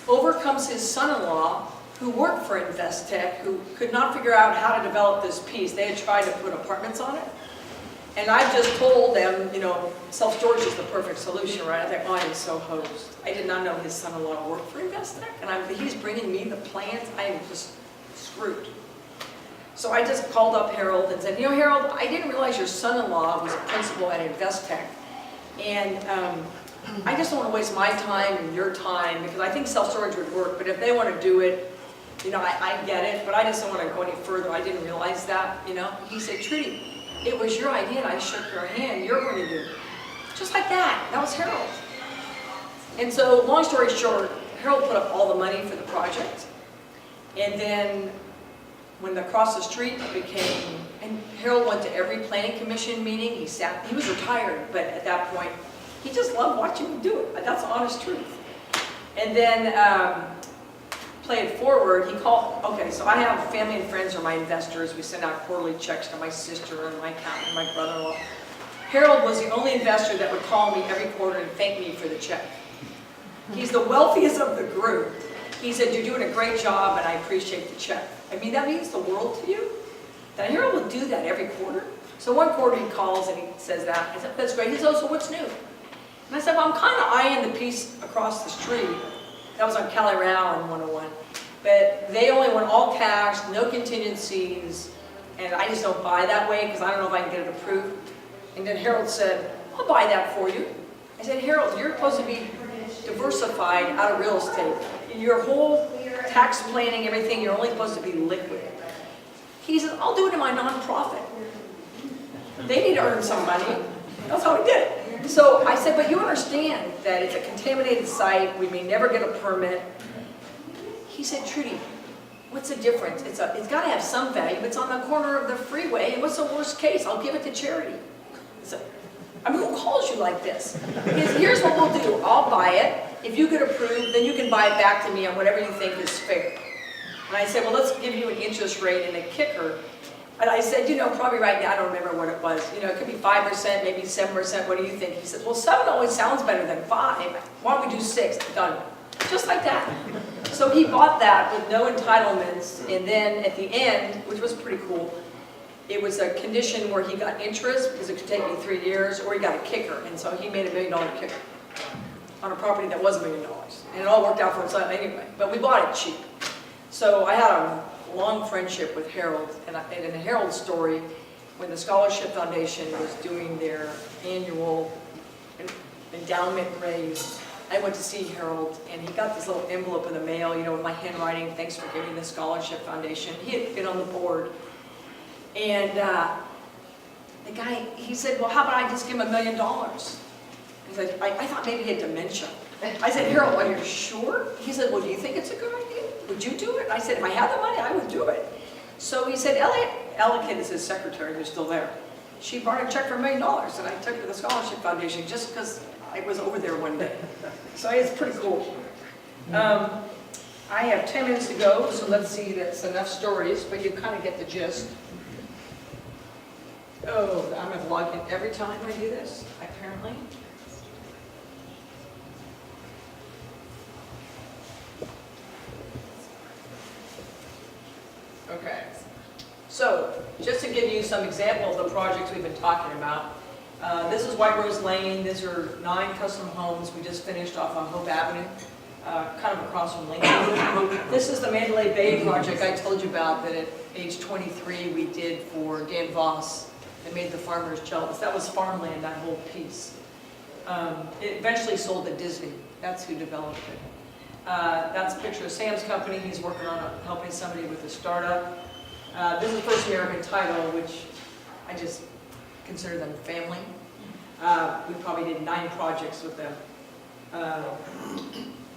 Speaker 2: over comes his son-in-law, who worked for Investec, who could not figure out how to develop this piece. They had tried to put apartments on it. And I just told them, self-storage is the perfect solution, right? I thought, oh, I am so hosed. I did not know his son-in-law worked for Investec, and he's bringing me the plans. I am just screwed. So I just called up Harold and said, Harold, I didn't realize your son-in-law was a principal at Investec, and I just don't want to waste my time and your time, because I think self-storage would work, but if they want to do it, I get it, but I just don't want to go any further. I didn't realize that, He said, Trudy, it was your idea, and I shook your hand. You're going to do it. Just like that. That was Harold. And so, long story short, Harold put up all the money for the project. And then, when across the street became, and Harold went to every planning commission meeting. He was retired, but at that point, he just loved watching me do it. That's the honest truth. And then, play it forward, he called, okay, so I have family and friends are my investors. We send out quarterly checks to my sister and my accountant and my brother-in-law. Harold was the only investor that would call me every quarter and thank me for the check. He's the wealthiest of the group. He said, you're doing a great job and I appreciate the check. That means the world to you? That Harold would do that every quarter. So one quarter he calls and he says that. I said, that's great. He said, oh, so what's new? And I said, well, I'm kind of eyeing the piece across the street. That was on Cali Row and 101. But they only want all cash, no contingencies, and I just don't buy that way because I don't know if I can get it approved. And then Harold said, I'll buy that for you. I said, Harold, you're supposed to be diversified out of real estate. Your whole tax planning, everything, you're only supposed to be liquid. He said, I'll do it in my nonprofit. They need to earn some money. That's how he did it. So I said, but you understand that it's a contaminated site, we may never get a permit. He said, Trudy, what's the difference? It's got to have some value. It's on the corner of the freeway, and what's the worst case? I'll give it to charity. So, who calls you like this? Here's what we'll do. I'll buy it. If you get approved, then you can buy it back to me on whatever you think is fair. And I said, well, let's give you an interest rate and a kicker. And I said, probably right now, I don't remember what it was. It could be 5%, maybe 7%. What do you think? He said, well, 7 always sounds better than 5. Why don't we do 6? Done. Just like that. So he bought that with no entitlements, and then at the end, which was pretty cool, it was a condition where he got interest, because it could take me 3 years, or he got a kicker, and so he made $1 million kicker. on a property that was $1 million. And it all worked out for itself anyway, but we bought it cheap. So I had a long friendship with Harold, and in Harold's story, when the Scholarship Foundation was doing their annual endowment raise, I went to see Harold, and he got this little envelope in the mail, you know, with my handwriting, thanks for giving the Scholarship Foundation. He had been on the board. And the guy, he said, well, how about I just give him $1 million? He said, I thought maybe he had dementia. I said, Harold, are you sure? He said, well, do you think it's a good idea? Would you do it? I said, if I had the money, I would do it. So he said, Elliot is his secretary, who's still there. She brought a check for $1 million, and I took it to the Scholarship Foundation just because I was over there one day. So it's pretty cool. I have 10 minutes to go, so let's see, that's enough stories, but you kind of get the gist. Oh, I'm going to log in every time I do this, apparently. Okay. So, just to give you some examples of the projects we've been talking about. This is White Rose Lane. These are 9 custom homes we just finished off on Hope Avenue, kind of across from Lincoln. This is the Mandalay Bay project I told you about that at age 23 we did for Dan Voss. They made the farmers jealous. That was farmland, that whole piece. It eventually sold to Disney. That's who developed it. That's a picture of Sam's company. He's working on helping somebody with a startup. This is First American Title, which I just consider them family. We probably did 9 projects with them.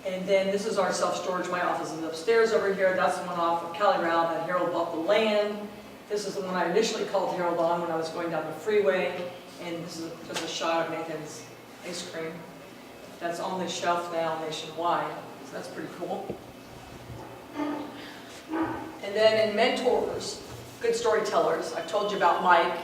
Speaker 2: And then this is our self-storage. My office is upstairs over here. That's the one off of Cali Route that Harold bought the land. This is the one I initially called Harold on when I was going down the freeway. And this is just a shot of Nathan's ice cream. That's on the shelf now nationwide. So that's pretty cool. And then in mentors, good storytellers, I've told you about Mike.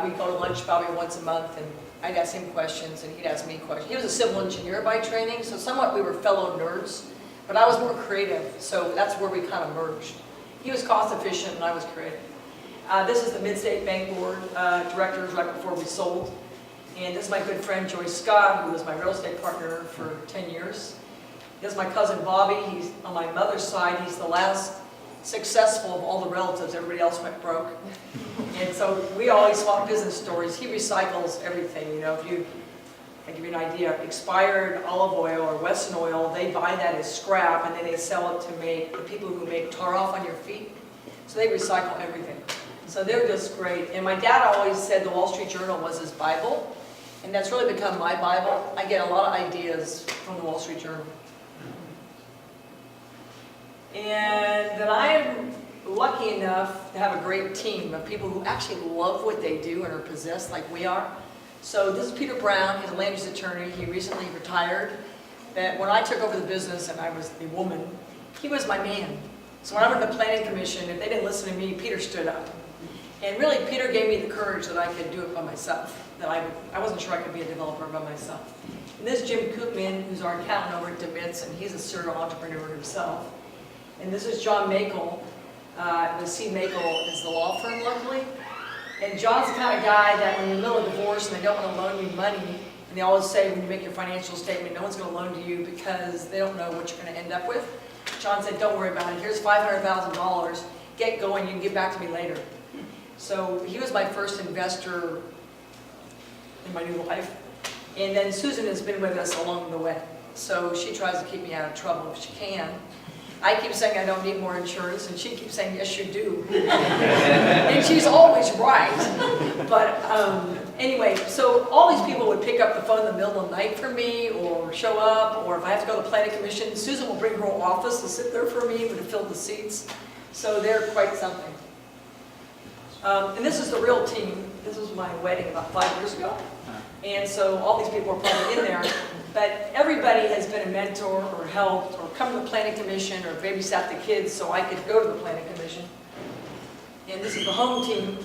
Speaker 2: We go to lunch probably once a month, and I'd ask him questions, and he'd ask me questions. He was a civil engineer by training, so somewhat we were fellow nerds, but I was more creative, so that's where we kind of merged. He was cost efficient, and I was creative. This is the Mid-State Bank Board directors right before we sold. And this is my good friend Joyce Scott, who was my real estate partner for 10 years. This is my cousin Bobby. He's on my mother's side. He's the last successful of all the relatives. Everybody else went broke. And so we always swap business stories. He recycles everything. You know, if you, I'll give you an idea, expired olive oil or Wesson oil, they buy that as scrap and then they sell it to make the people who make tar off on your feet. So they recycle everything. So they're just great. And my dad always said the Wall Street Journal was his Bible. And that's really become my Bible. I get a lot of ideas from the Wall Street Journal. And that I am lucky enough to have a great team of people who actually love what they do and are possessed like we are. So this is Peter Brown. He's a land use attorney. He recently retired. But when I took over the business and I was the woman, he was my man. So when I went to the Planning Commission, if they didn't listen to me, Peter stood up. And really, Peter gave me the courage that I could do it by myself. That I wasn't sure I could be a developer by myself. And this is Jim Koopman, who's our accountant over at DeMitz, and he's a serial entrepreneur himself. And this is John Makel. The C. Makel is the law firm, luckily. And John's the kind of guy that when you're in the middle of divorce and they don't want to loan you money, and they always say when you make your financial statement, no one's going to loan to you because they don't know what you're going to end up with. John said, don't worry about it. Here's $500,000. Get going. You can get back to me later. So he was my first investor in my new life. And then Susan has been with us along the way. So she tries to keep me out of trouble if she can. I keep saying I don't need more insurance, and she keeps saying, yes, you do. And she's always right. But anyway, so all these people would pick up the phone in the middle of the night for me, or show up, or if I have to go to the Planning Commission, Susan will bring her whole office to sit there for me to fill the seats. So they're quite something. And this is the real team. This was my wedding about 5 years ago. And so all these people are probably in there. But everybody has been a mentor or helped or come to the Planning Commission or babysat the kids so I could go to the Planning Commission. And this is the home team.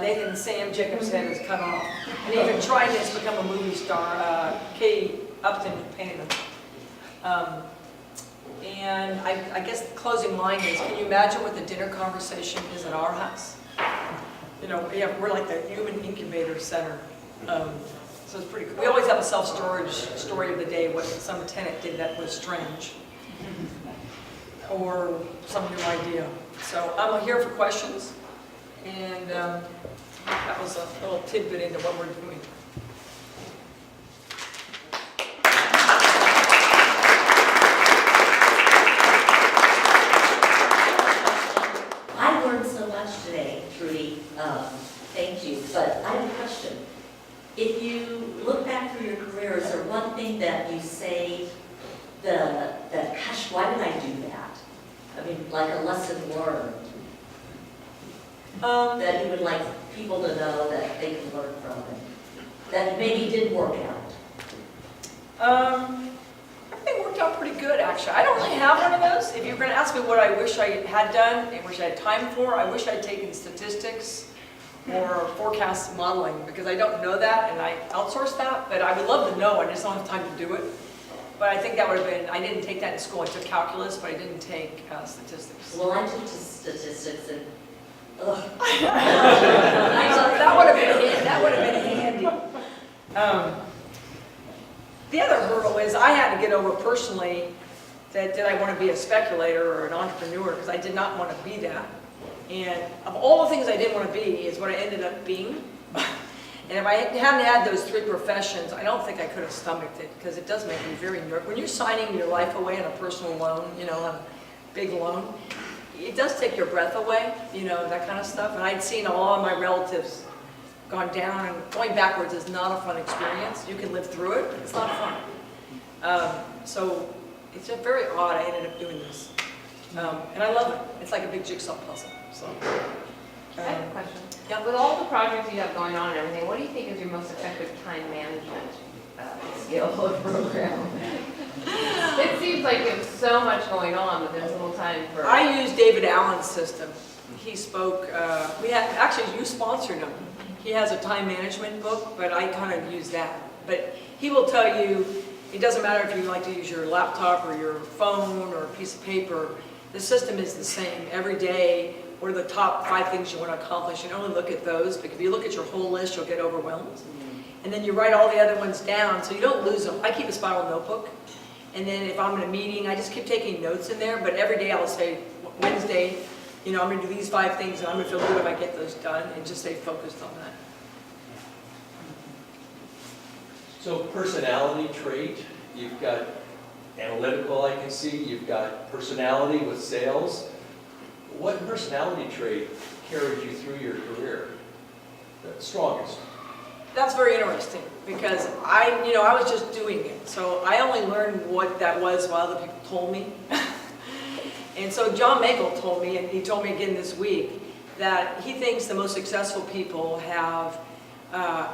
Speaker 2: Nathan and Sam Jacob's head is cut off. And even tried to become a movie star. Katie Upton painted them. And I guess the closing line is, can you imagine what the dinner conversation is at our house? You know, we're like the human incubator center. So it's pretty cool. We always have a self-storage story of the day, what some tenant did that was strange. Or some new idea. So I'm here for questions. And that was a little tidbit into what we're doing.
Speaker 1: I learned so much today, Trudi. Thank you. But I have a question. If you look back through your career, is there one thing that you say that, gosh, why did I do that? I mean, like a lesson learned that you would like people to know that they can learn from it, that maybe didn't work out?
Speaker 2: Everything worked out pretty good, actually. I don't really have one of those. If you're going to ask me what I wish I had done and wish I had time for, I wish I'd taken statistics or forecast modeling, because I don't know that and I outsource that, but I would love to know. I just don't have time to do it. But I think that would have been, I didn't take that in school. I took calculus, but I didn't take statistics.
Speaker 1: Well, I took statistics and, ugh.
Speaker 2: That would have been handy. The other hurdle is I had to get over personally that did I want to be a speculator or an entrepreneur, because I did not want to be that. And of all the things I didn't want to be is what I ended up being. And if I hadn't had those three professions, I don't think I could have stomached it, because it does make me very nervous. When you're signing your life away on a personal loan, you know, on a big loan, it does take your breath away, you know, that kind of stuff. And I'd seen all of my relatives gone down, and going backwards is not a fun experience. You can live through it, but it's not fun. So it's just very odd I ended up doing this. And I love it. It's like a big jigsaw puzzle. So.
Speaker 3: I have a question.
Speaker 2: Yeah.
Speaker 3: With all the projects you have going on and everything, what do you think is your most effective time management skill or program? It seems like there's so much going on, but there's little time for...
Speaker 2: I use David Allen's system. He spoke, you sponsored him. He has a time management book, but I kind of use that. But he will tell you, it doesn't matter if you like to use your laptop or your phone or a piece of paper, the system is the same every day. What are the top 5 things you want to accomplish? You only look at those, because if you look at your whole list, you'll get overwhelmed. And then you write all the other ones down, so you don't lose them. I keep a spiral notebook, and then if I'm in a meeting, I just keep taking notes in there, but every day I'll say, Wednesday, you know, I'm going to do these 5 things, and I'm going to feel good if I get those done, and just stay focused on that.
Speaker 4: So personality trait, you've got analytical, I can see, you've got personality with sales. What personality trait carried you through your career? The strongest?
Speaker 2: That's very interesting, because I was just doing it. So I only learned what that was while other people told me. And so John Magle told me, and he told me again this week, that he thinks the most successful people have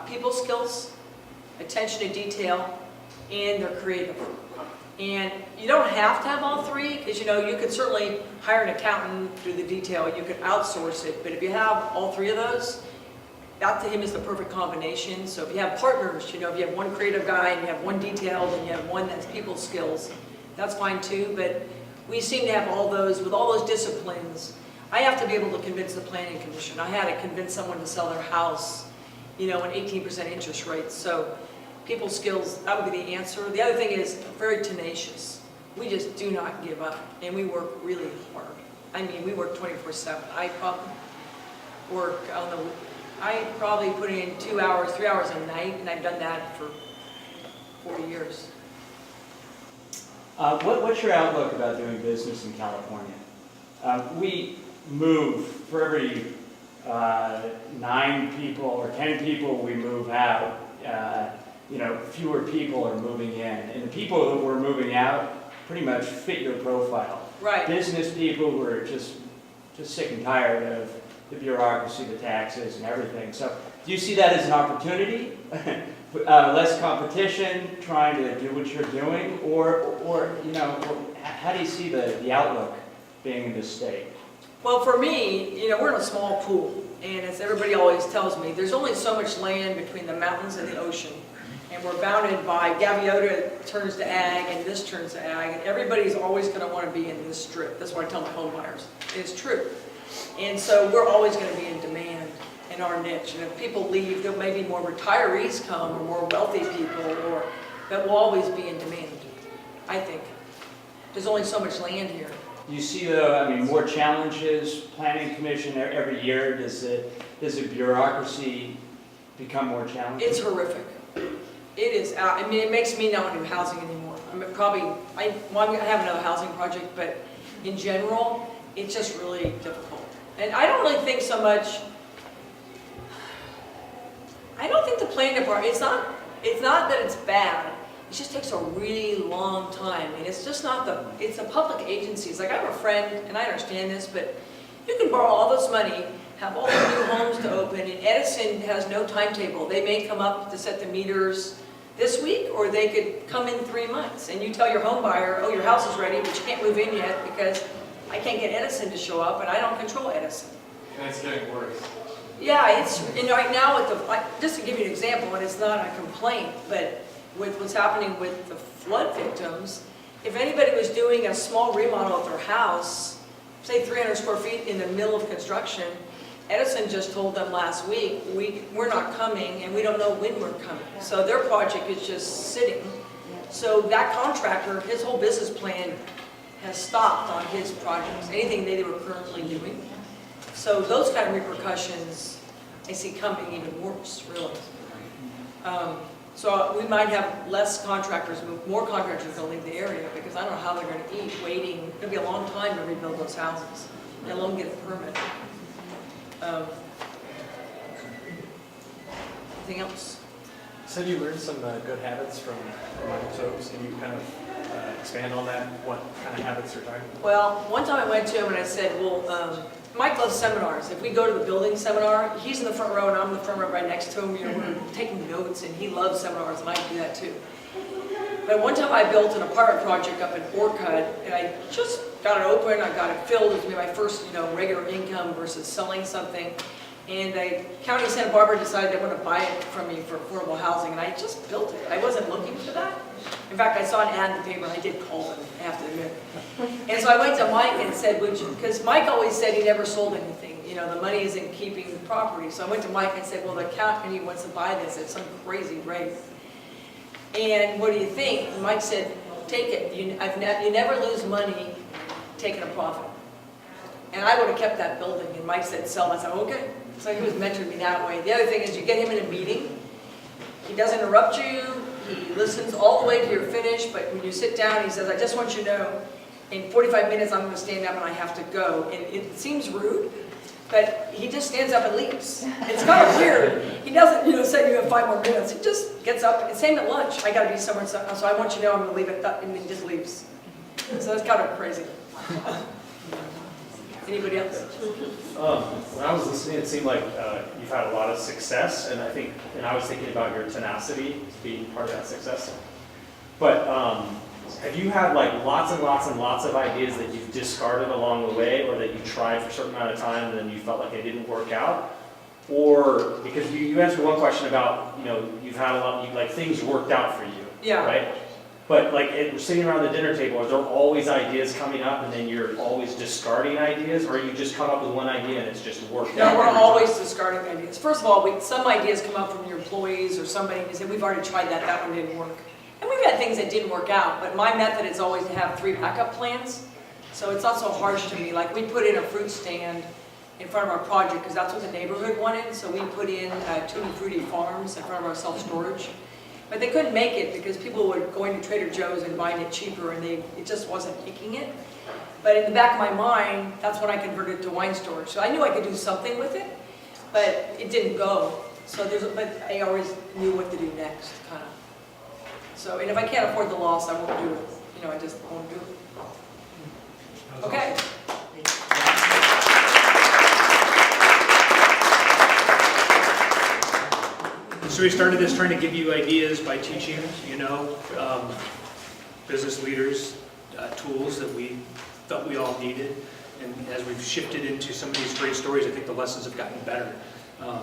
Speaker 2: people skills, attention to detail, and they're creative. And you don't have to have all 3, because you know, you could certainly hire an accountant, do the detail, you could outsource it, but if you have all 3 of those, that to him is the perfect combination. So if you have partners, you know, if you have one creative guy and you have one detailed and you have one that's people skills, that's fine too. But we seem to have all those, with all those disciplines. I have to be able to convince the planning commission. I had to convince someone to sell their house, you know, an 18% interest rate. So people skills, that would be the answer. The other thing is very tenacious. We just do not give up, and we work really hard. I mean, we work 24/7. I probably put in 2 hours, 3 hours a night, and I've done that for 40 years.
Speaker 5: What's your outlook about doing business in California? We move, for every 9 people or 10 people we move out, you know, fewer people are moving in. And the people that we're moving out pretty much fit your profile.
Speaker 2: Right.
Speaker 5: Business people who are just sick and tired of the bureaucracy, the taxes, and everything. So do you see that as an opportunity? Less competition, trying to do what you're doing? Or you know, how do you see the outlook being in this state?
Speaker 2: Well, for me, you know, we're in a small pool. And as everybody always tells me, there's only so much land between the mountains and the ocean. And we're bounded by Gaviota turns to ag, and this turns to ag, and everybody's always going to want to be in this strip. That's what I tell my home buyers. It's true. And so we're always going to be in demand. in our niche. And if people leave, there may be more retirees come, or more wealthy people, or that will always be in demand, I think. There's only so much land here.
Speaker 5: You see, though, I mean, more challenges, planning commission every year, does the bureaucracy become more challenging?
Speaker 2: It's horrific. It is, I mean, it makes me not want to do housing anymore. I mean, probably, I have another housing project, but in general, it's just really difficult. And I don't really think so much, I don't think the planning department, it's not that it's bad, it just takes a really long time. And it's just not it's the public agencies. Like I have a friend, and I understand this, but you can borrow all this money, have all the new homes to open, and Edison has no timetable. They may come up to set the meters this week, or they could come in 3 months. And you tell your home buyer, oh, your house is ready, but you can't move in yet because I can't get Edison to show up, and I don't control Edison.
Speaker 6: And it's getting worse.
Speaker 2: Yeah, and right now with just to give you an example, and it's not a complaint, but with what's happening with the flood victims, if anybody was doing a small remodel of their house, say 300 square feet in the middle of construction, Edison just told them last week, we're not coming and we don't know when we're coming. So their project is just sitting. So that contractor, his whole business plan has stopped on his projects, anything they were currently doing. So those kind of repercussions I see coming even worse, really. So we might have less contractors, more contractors going to leave the area because I don't know how they're going to eat waiting. It's going to be a long time to rebuild those houses, let alone get a permit. Anything else?
Speaker 6: You said you learned some good habits from Michael Tobes. Can you kind of expand on that? What kind of habits you're talking about?
Speaker 2: Well, one time I went to him and I said, well, Mike loves seminars. If we go to the building seminar, he's in the front row and I'm in the front row right next to him. You know, we're taking notes and he loves seminars and I do that too. But one time I built an apartment project up in Orcutt and I just got it open, I got it filled. It was my first, regular income versus selling something. And the county of Santa Barbara decided they want to buy it from me for affordable housing, and I just built it. I wasn't looking for that. In fact, I saw an ad in the paper, and I did call them, I have to admit. And so I went to Mike and said, would you, because Mike always said he never sold anything. The money isn't keeping the property. So I went to Mike and said, well, the county wants to buy this at some crazy rate. And what do you think? And Mike said, take it. You never lose money taking a profit. And I would have kept that building. And Mike said, sell. I said, okay. So he was mentoring me that way. The other thing is you get him in a meeting. He doesn't interrupt you. He listens all the way to your finish. But when you sit down, he says, I just want you to know, in 45 minutes, I'm going to stand up and I have to go. And it seems rude, but he just stands up and leaves. It's kind of weird. He doesn't, say you have 5 more minutes. He just gets up. And same at lunch. I got to be somewhere, so I want you to know I'm going to leave it, and he just leaves. So that's kind of crazy. Anybody else?
Speaker 7: When I was listening, it seemed like you've had a lot of success, and I was thinking about your tenacity being part of that success. But have you had like lots and lots and lots of ideas that you've discarded along the way, or that you tried for a certain amount of time and then you felt like it didn't work out? Or because you answered one question about you've had a lot, like things worked out for you,
Speaker 2: Yeah.
Speaker 7: right? But like sitting around the dinner table, are there always ideas coming up and then you're always discarding ideas, or you just come up with one idea and it's just worked out?
Speaker 2: No, we're always discarding ideas. First of all, some ideas come up from your employees or somebody who said, we've already tried that, that one didn't work. And we've had things that didn't work out, but my method is always to have 3 backup plans. So it's not so harsh to me. Like we put in a fruit stand in front of our project because that's what the neighborhood wanted. So we put in Tutti Frutti farms in front of our self-storage. But they couldn't make it because people were going to Trader Joe's and buying it cheaper, and it just wasn't making it. But in the back of my mind, that's when I converted to wine storage. So I knew I could do something with it, but it didn't go. So but I always knew what to do next, kind of. So, and if I can't afford the loss, I won't do it. I just won't do it. Okay.
Speaker 8: So we started this trying to give you ideas by teaching, business leaders, tools that we thought we all needed. And as we've shifted into some of these great stories, I think the lessons have gotten better.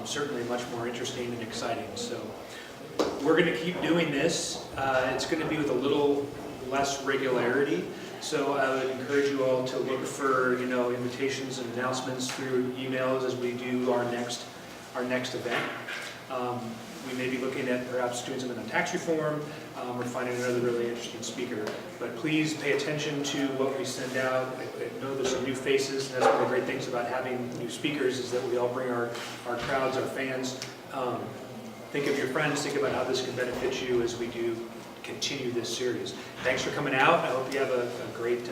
Speaker 8: Certainly much more interesting and exciting. So we're going to keep doing this. It's going to be with a little less regularity. So I would encourage you all to look for, invitations and announcements through emails as we do our next our next event. We may be looking at perhaps doing something on tax reform, or finding another really interesting speaker. But please pay attention to what we send out. I know there's some new faces, and that's one of the great things about having new speakers is that we all bring our crowds, our fans. Think of your friends, think about how this can benefit you as we do continue this series. Thanks for coming out. I hope you have a great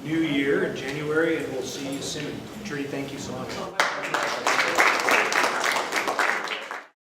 Speaker 8: new year in January, and we'll see you soon. Trudy, thank you so much.